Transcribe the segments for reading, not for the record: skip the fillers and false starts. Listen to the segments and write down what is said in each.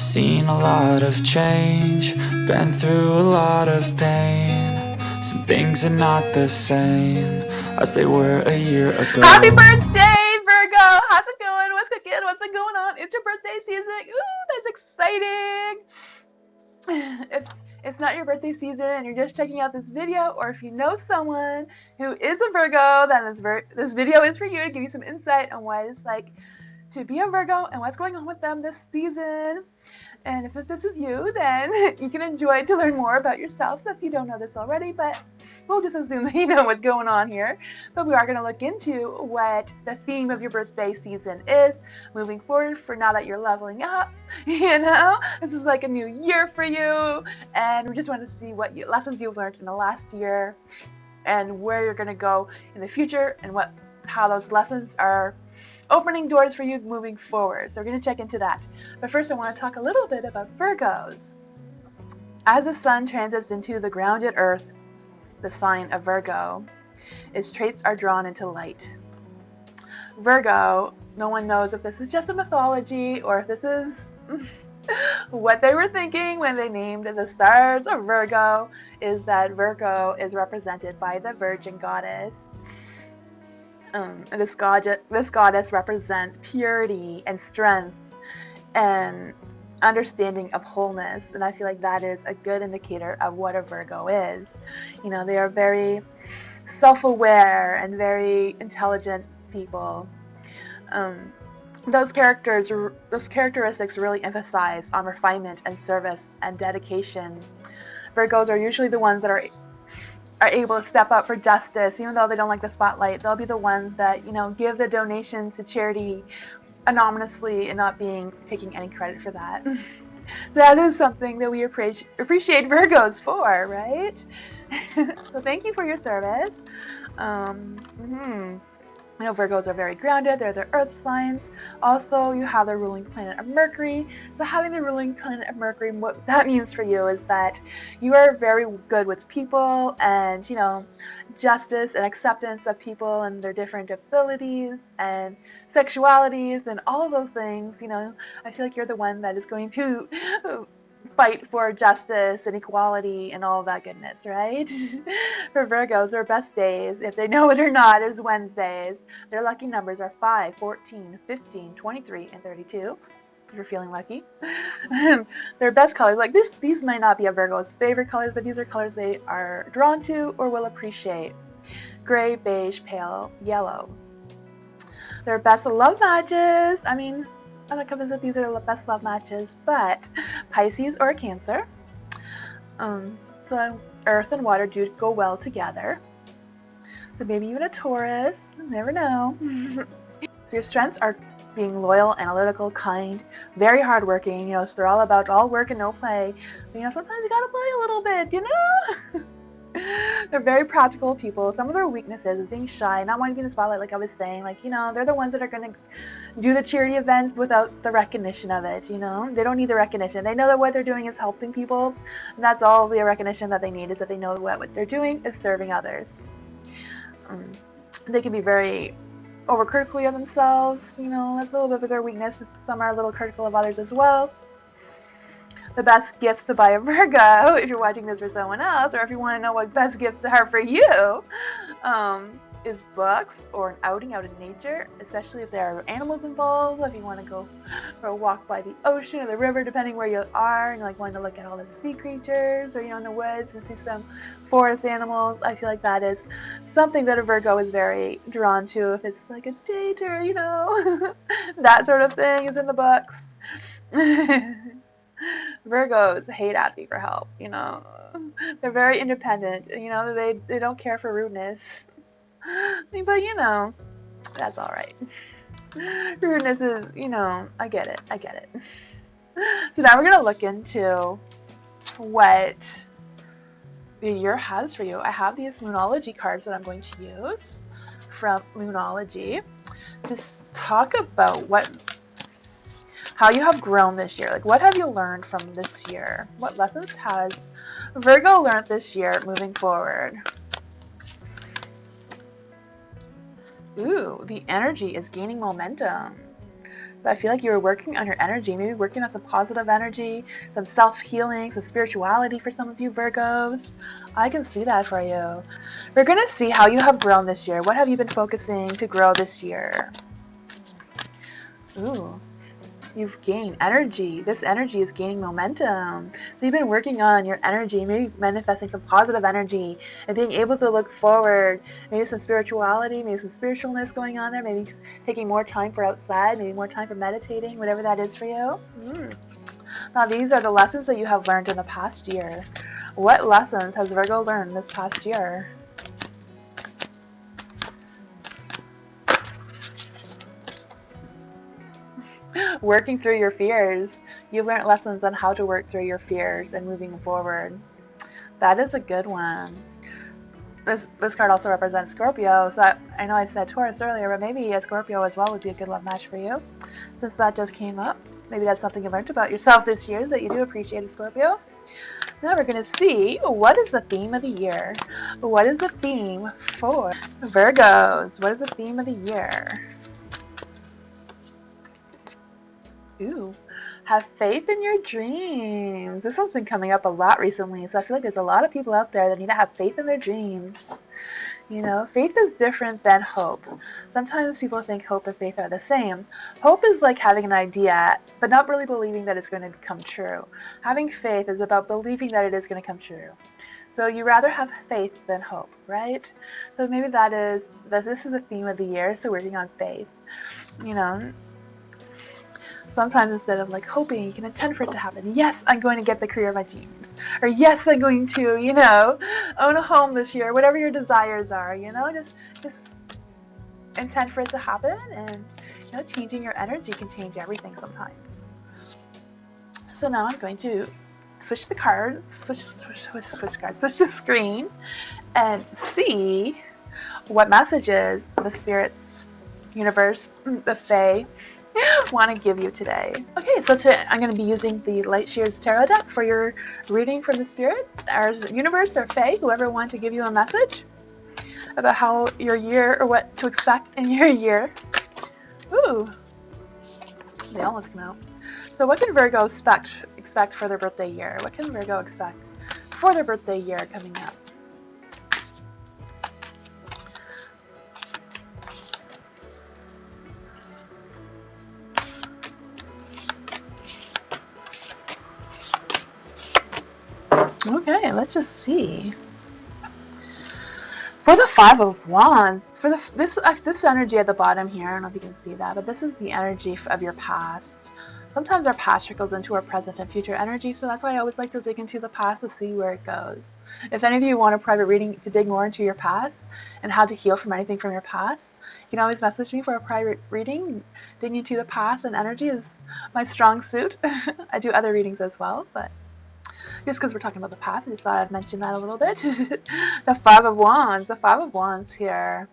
I've seen a lot of change, been through a lot of pain. Some things are not the same as they were a year ago. Happy birthday, Virgo! How's it going? What's cooking? What's been going on? It's your birthday season. Ooh, that's exciting. If it's not your birthday season and you're just checking out this video, or if you know someone who is a Virgo, then this video is for you to give you some insight on what it's like to be a Virgo and what's going on with them this season. And if this is you, then you can enjoy to learn more about yourself if you don't know this already, but we'll just assume that you know what's going on here. But we are going to look into what the theme of your birthday season is moving forward for now that you're leveling up. You know, this is like a new year for you, and we just want to see what lessons you've learned in the last year and where you're going to go in the future and how those lessons are opening doors for you moving forward. So we're going to check into that. But first I want to talk a little bit about Virgos. As the sun transits into the grounded earth, the sign of Virgo, its traits are drawn into light. Virgo, no one knows if this is just a mythology or if this is what they were thinking when they named the stars of Virgo, is that Virgo is represented by the Virgin goddess. This goddess represents purity and strength and understanding of wholeness, and I feel like that is a good indicator of what a Virgo is. You know, they are very self-aware and very intelligent people. Those characteristics really emphasize on refinement and service and dedication. Virgos are usually the ones that are able to step up for justice, even though they don't like the spotlight. They'll be the ones that, you know, give the donations to charity anonymously and not taking any credit for that. So that is something that we appreciate Virgos for, right? So thank you for your service. I know Virgos are very grounded. They're the earth signs. Also, you have the ruling planet of Mercury. So having the ruling planet of Mercury, what that means for you is that you are very good with people and, you know, justice and acceptance of people and their different abilities and sexualities and all of those things. You know, I feel like you're the one that is going to fight for justice and equality and all of that goodness, right? For Virgos, their best days, if they know it or not, is Wednesdays. Their lucky numbers are 5, 14, 15, 23, and 32. If you're feeling lucky. Their best colors, like these might not be a Virgo's favorite colors, but these are colors they are drawn to or will appreciate. Gray, beige, pale, yellow. Their best love matches, I mean, I'm not convinced that these are the best love matches, but Pisces or Cancer. So Earth and water do go well together. So maybe even a Taurus, never know. So your strengths are being loyal, analytical, kind, very hardworking. You know, so they're all about all work and no play. But, you know, sometimes you gotta play a little bit, you know? They're very practical people. Some of their weaknesses is being shy, not wanting to be in the spotlight, like I was saying. Like, you know, they're the ones that are going to do the charity events without the recognition of it, you know? They don't need the recognition. They know that what they're doing is helping people, and that's all the recognition that they need, is that they know what they're doing is serving others. They can be very overcritical of themselves, you know, that's a little bit of their weakness. Some are a little critical of others as well. The best gifts to buy a Virgo, if you're watching this for someone else, or if you want to know what best gifts are for you, is books or an outing out in nature, especially if there are animals involved. If you want to go for a walk by the ocean or the river, depending where you are, and like wanting to look at all the sea creatures, or, you know, in the woods and see some forest animals, I feel like that is something that a Virgo is very drawn to. If it's like a date or, you know, that sort of thing is in the books. Virgos hate asking for help, you know. They're very independent, you know, they don't care for rudeness. But, you know, that's alright. Rudeness is, you know, I get it. So now we're going to look into what the year has for you. I have these Moonology cards that I'm going to use from Moonology to talk about how you have grown this year. Like, what have you learned from this year? What lessons has Virgo learned this year moving forward? Ooh, the energy is gaining momentum. But I feel like you were working on your energy, maybe working on some positive energy, some self-healing, some spirituality for some of you Virgos. I can see that for you. We're going to see how you have grown this year. What have you been focusing to grow this year? Ooh. You've gained energy. This energy is gaining momentum. So you've been working on your energy, maybe manifesting some positive energy and being able to look forward. Maybe some spirituality, maybe some spiritualness going on there, maybe taking more time for outside, maybe more time for meditating, whatever that is for you. Now these are the lessons that you have learned in the past year. What lessons has Virgo learned this past year? Working through your fears. You've learned lessons on how to work through your fears and moving forward. That is a good one. This card also represents Scorpio, so I know I said Taurus earlier, but maybe a Scorpio as well would be a good love match for you. Since that just came up, maybe that's something you learned about yourself this year, is that you do appreciate a Scorpio. Now we're going to see, what is the theme of the year? What is the theme for Virgos? What is the theme of the year? Ooh, have faith in your dreams. This one's been coming up a lot recently, so I feel like there's a lot of people out there that need to have faith in their dreams. You know, faith is different than hope. Sometimes people think hope and faith are the same. Hope is like having an idea, but not really believing that it's going to come true. Having faith is about believing that it is going to come true. So you rather have faith than hope, right? So maybe this is the theme of the year, so working on faith. You know, sometimes instead of like hoping, you can intend for it to happen. Yes, I'm going to get the career of my dreams. Or yes, I'm going to, own a home this year. Whatever your desires are, just intend for it to happen. And, changing your energy can change everything sometimes. So now I'm going to switch the cards, switch the screen, and see what messages the spirits, universe, the Fae, want to give you today. Okay, so I'm going to be using the Light Shears Tarot deck for your reading from the spirit, or universe, or Fae, whoever wants to give you a message about how your year, or what to expect in your year. Ooh, they almost come out. So what can Virgo expect for their birthday year? What can Virgo expect for their birthday year coming up? Okay, let's just see. For the Five of Wands, for this energy at the bottom here, I don't know if you can see that, but this is the energy of your past. Sometimes our past trickles into our present and future energy, so that's why I always like to dig into the past to see where it goes. If any of you want a private reading to dig more into your past and how to heal from anything from your past, you can always message me for a private reading. Digging into the past and energy is my strong suit. I do other readings as well, but just because we're talking about the past, I just thought I'd mention that a little bit. The Five of Wands here.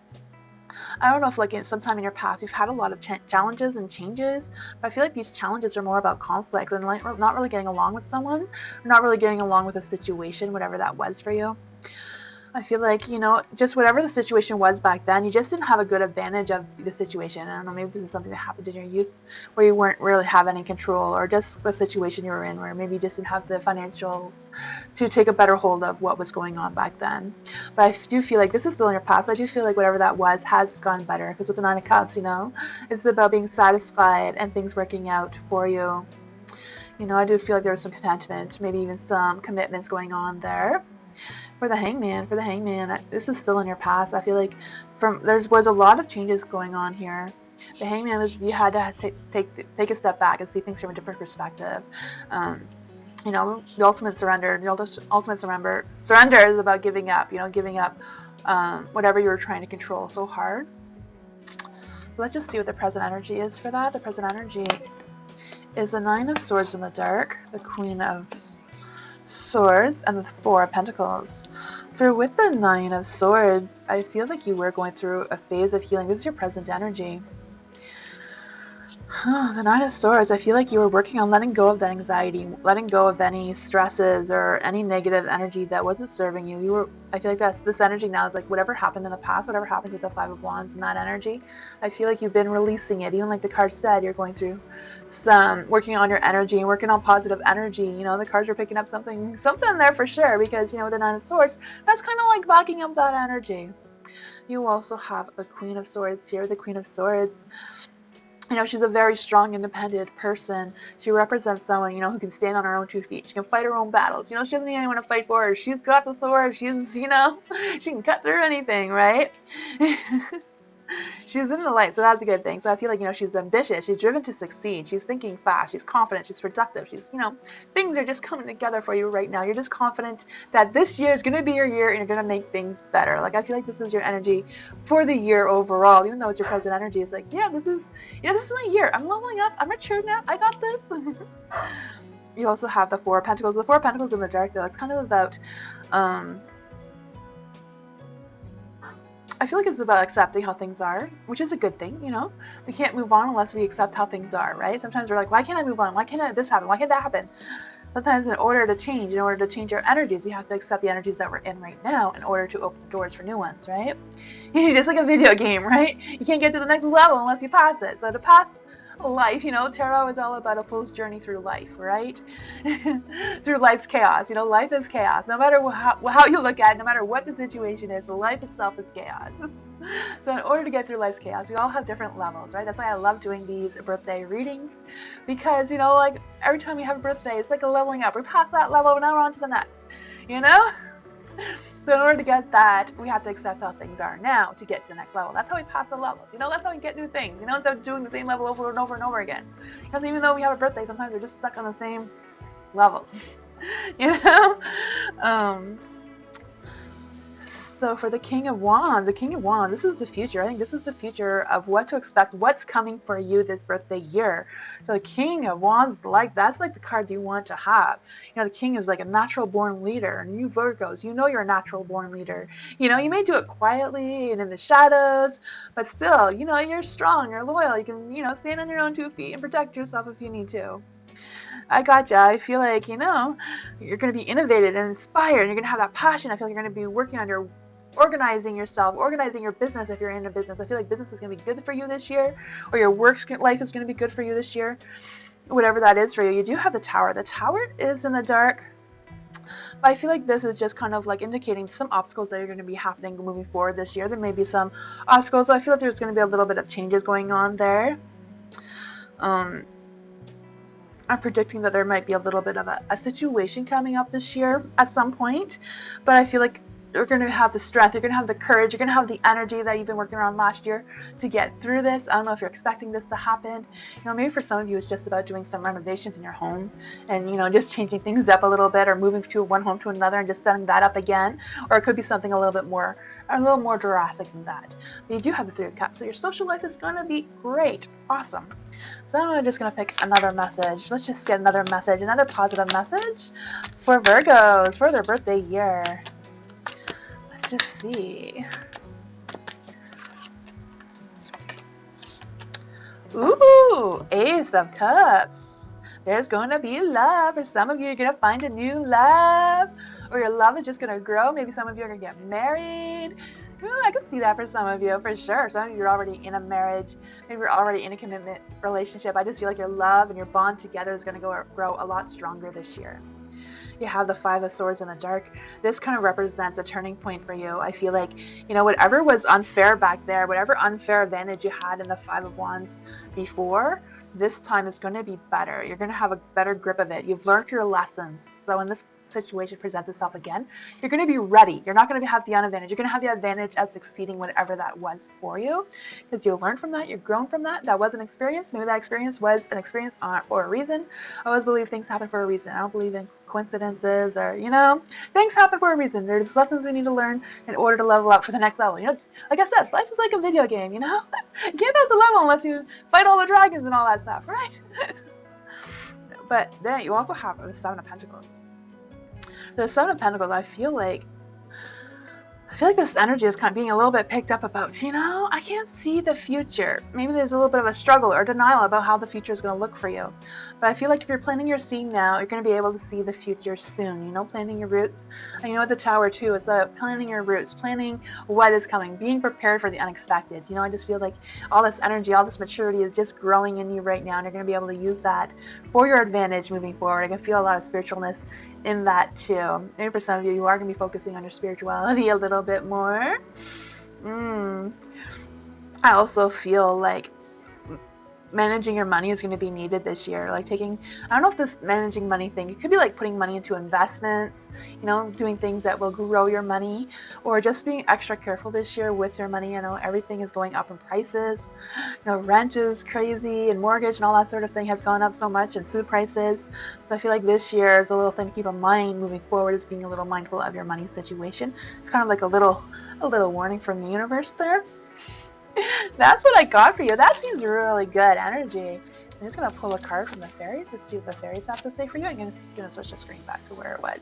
I don't know if, like, sometime in your past you've had a lot of challenges and changes, but I feel like these challenges are more about conflict and like not really getting along with someone, or not really getting along with a situation, whatever that was for you. I feel like, just whatever the situation was back then, you just didn't have a good advantage of the situation. I don't know, maybe this is something that happened in your youth where you weren't really having any control, or just the situation you were in where maybe you just didn't have the financials to take a better hold of what was going on back then. But I do feel like this is still in your past. I do feel like whatever that was has gone better, because with the Nine of Cups, it's about being satisfied and things working out for you. I do feel like there was some contentment, maybe even some commitments going on there. For the Hangman, this is still in your past. I feel like there was a lot of changes going on here. The Hangman was, you had to take a step back and see things from a different perspective. The ultimate surrender. Surrender is about giving up. Giving up whatever you were trying to control so hard. Let's just see what the present energy is for that. The present energy is the Nine of Swords in the dark, the Queen of Swords, and the Four of Pentacles. For with the Nine of Swords, I feel like you were going through a phase of healing. This is your present energy. The Nine of Swords, I feel like you were working on letting go of that anxiety, letting go of any stresses or any negative energy that wasn't serving you. I feel like this energy now is like whatever happened in the past, whatever happened with the Five of Wands and that energy, I feel like you've been releasing it. Even like the card said, you're going through some working on your energy and working on positive energy. You know, the cards are picking up something there for sure, because, you know, the Nine of Swords, that's kind of like backing up that energy. You also have the Queen of Swords here. The Queen of Swords, you know, she's a very strong, independent person. She represents someone, you know, who can stand on her own 2 feet. She can fight her own battles. You know, she doesn't need anyone to fight for her. She's got the sword. She's, you know, she can cut through anything, right? She's in the light, so that's a good thing. So I feel like, you know, she's ambitious. She's driven to succeed. She's thinking fast. She's confident. She's productive. She's, you know, things are just coming together for you right now. You're just confident that this year is going to be your year and you're going to make things better. Like, I feel like this is your energy for the year overall, even though it's your present energy. It's like, yeah, this is my year. I'm leveling up. I'm mature now. I got this. You also have the Four of Pentacles. The Four of Pentacles in the dark, though, it's kind of about, I feel like it's about accepting how things are, which is a good thing, you know? We can't move on unless we accept how things are, right? Sometimes we're like, why can't I move on? Why can't this happen? Why can't that happen? Sometimes in order to change our energies, you have to accept the energies that we're in right now in order to open the doors for new ones, right? Just like a video game, right? You can't get to the next level unless you pass it. So to pass life, you know, tarot is all about a fool's journey through life, right? Through life's chaos. You know, life is chaos. No matter how you look at it, no matter what the situation is, life itself is chaos. So in order to get through life's chaos, we all have different levels, right? That's why I love doing these birthday readings, because, you know, like every time we have a birthday, it's like a leveling up. We pass that level, now we're on to the next, you know? So in order to get that, we have to accept how things are now to get to the next level. That's how we pass the levels. You know, that's how we get new things. You know, instead of doing the same level over and over and over again. Because even though we have a birthday, sometimes we're just stuck on the same level. You know? So for the King of Wands, this is the future. I think this is the future of what to expect, what's coming for you this birthday year. So the King of Wands, that's like the card you want to have. You know, the King is like a natural born leader. And you Virgos, you know you're a natural born leader. You know, you may do it quietly and in the shadows, but still, you know, you're strong, you're loyal. You can, you know, stand on your own 2 feet and protect yourself if you need to. I gotcha. I feel like, you know, you're going to be innovative and inspired, and you're going to have that passion. I feel like you're going to be working on your organizing yourself, organizing your business if you're in a business. I feel like business is going to be good for you this year, or your work life is going to be good for you this year, whatever that is for you. You do have the Tower. The Tower is in the dark, but I feel like this is just kind of like indicating some obstacles that are going to be happening moving forward this year. There may be some obstacles. So I feel like there's going to be a little bit of changes going on there. I'm predicting that there might be a little bit of a situation coming up this year at some point, but I feel like you're going to have the strength, you're going to have the courage, you're going to have the energy that you've been working on last year to get through this. I don't know if you're expecting this to happen. You know, maybe for some of you it's just about doing some renovations in your home and, you know, just changing things up a little bit, or moving to one home to another and just setting that up again. Or it could be something a little more drastic than that. But you do have the Three of Cups, so your social life is going to be great. Awesome. So I'm just going to pick another message. Let's just get another message, another positive message for Virgos for their birthday year. Let's just see. Ooh, Ace of Cups. There's going to be love. For some of you, you're going to find a new love, or your love is just going to grow. Maybe some of you are going to get married. Ooh, I can see that for some of you, for sure. Some of you are already in a marriage. Maybe you're already in a commitment relationship. I just feel like your love and your bond together is going to grow a lot stronger this year. You have the Five of Swords in the dark. This kind of represents a turning point for you. I feel like, you know, whatever was unfair back there, whatever unfair advantage you had in the Five of Wands before, this time is going to be better. You're going to have a better grip of it. You've learned your lessons. So when this situation presents itself again, you're going to be ready. You're not going to have the advantage. You're going to have the advantage of succeeding whatever that was for you, because you learned from that. You've grown from that. That was an experience. Maybe that experience was an experience for a reason. I always believe things happen for a reason. I don't believe in coincidences, or, you know, things happen for a reason. There's lessons we need to learn in order to level up for the next level. You know, like I said, life is like a video game, you know? You can't pass a level unless you fight all the dragons and all that stuff, right? But then you also have the Seven of Pentacles. The Seven of Pentacles, I feel like I feel like this energy is kind of being a little bit picked up about, I can't see the future. Maybe there's a little bit of a struggle or denial about how the future is going to look for you. But I feel like if you're planting your seed now, you're going to be able to see the future soon, planting your roots. And with the Tower too, it's about planting your roots, planning what is coming, being prepared for the unexpected. I just feel like all this energy, all this maturity is just growing in you right now, and you're going to be able to use that for your advantage moving forward. I can feel a lot of spiritualness in that too. Maybe for some of you, you are going to be focusing on your spirituality a little bit more. I also feel like managing your money is going to be needed this year. Like I don't know if this managing money thing, it could be like putting money into investments, doing things that will grow your money, or just being extra careful this year with your money. Everything is going up in prices. Rent is crazy, and mortgage and all that sort of thing has gone up so much, and food prices. So I feel like this year is a little thing to keep in mind moving forward, is being a little mindful of your money situation. It's kind of like a little warning from the universe there. That's what I got for you. That seems really good energy. I'm just going to pull a card from the fairies to see what the fairies have to say for you. I'm going to switch the screen back to where it was.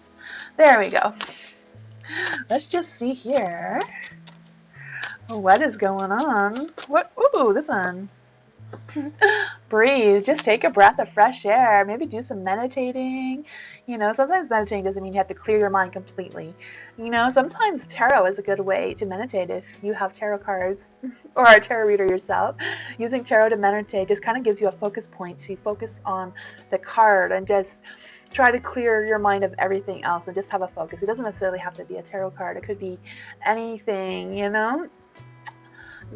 There we go. Let's just see here. What is going on? What? Ooh, this one. Breathe. Just take a breath of fresh air. Maybe do some meditating. Sometimes meditating doesn't mean you have to clear your mind completely. Sometimes tarot is a good way to meditate if you have tarot cards or are a tarot reader yourself. Using tarot to meditate just kind of gives you a focus point. So you focus on the card and just try to clear your mind of everything else and just have a focus. It doesn't necessarily have to be a tarot card. It could be anything,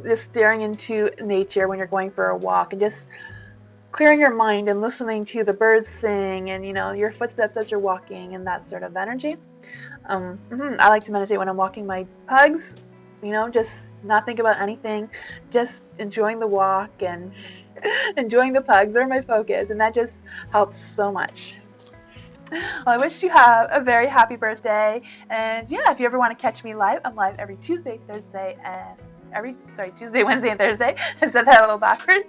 Just staring into nature when you're going for a walk and just clearing your mind and listening to the birds sing and your footsteps as you're walking and that sort of energy. I like to meditate when I'm walking my pugs, just not think about anything, just enjoying the walk and enjoying the pugs. They're my focus, and that just helps so much. Well, I wish you have a very happy birthday, and yeah, if you ever want to catch me live, I'm live every Tuesday, Thursday, and Tuesday, Wednesday, and Thursday. I said that a little backwards.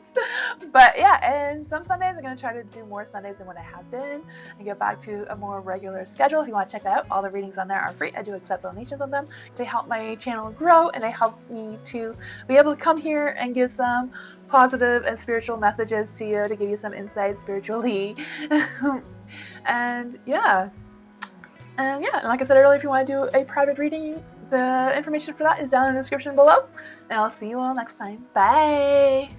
But yeah, and some Sundays I'm going to try to do more Sundays than what I have been and get back to a more regular schedule. If you want to check that out, all the readings on there are free. I do accept donations on them. They help my channel grow, and they help me to be able to come here and give some positive and spiritual messages to you, to give you some insight spiritually. And like I said earlier, if you want to do a private reading, the information for that is down in the description below. And I'll see you all next time. Bye!